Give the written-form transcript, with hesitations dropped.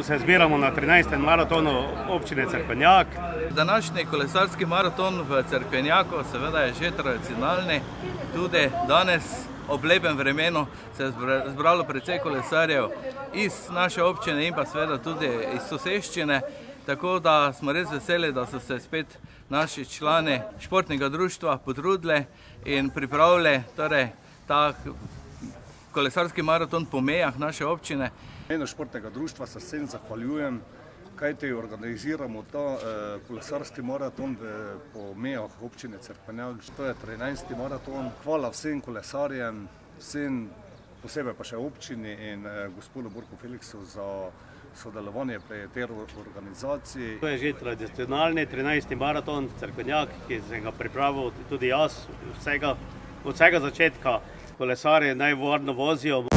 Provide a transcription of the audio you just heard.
se zbiramo na 13. maratonu občine Cerkvenjak. Današnji kolesarski maraton v Cerkvenjaku seveda je že tradicionalni. Tudi danes ob lepem vremenu se je zbralo precej kolesarjev iz naše občine in pa seveda tudi iz soseščine. Tako da smo res veseli, da so se spet naši člani športnega društva potrudili in pripravili ta kolesarski maraton po mejah naše občine. V imenu športnega društva se vsem zahvaljujem, kajti organiziramo ta kolesarski maraton po mejah občine Cerkvenjak. To je 13. maraton. Hvala vsem kolesarjem, vsem, posebej pa še občini in gospodu Borku Feliksu za sodelovanje pri tej organizaciji. To je že tradicionalni 13. maraton Cerkvenjak, ki sem ga pripravil tudi jaz od vsega začetka. Kolesarji naj varno vozijo.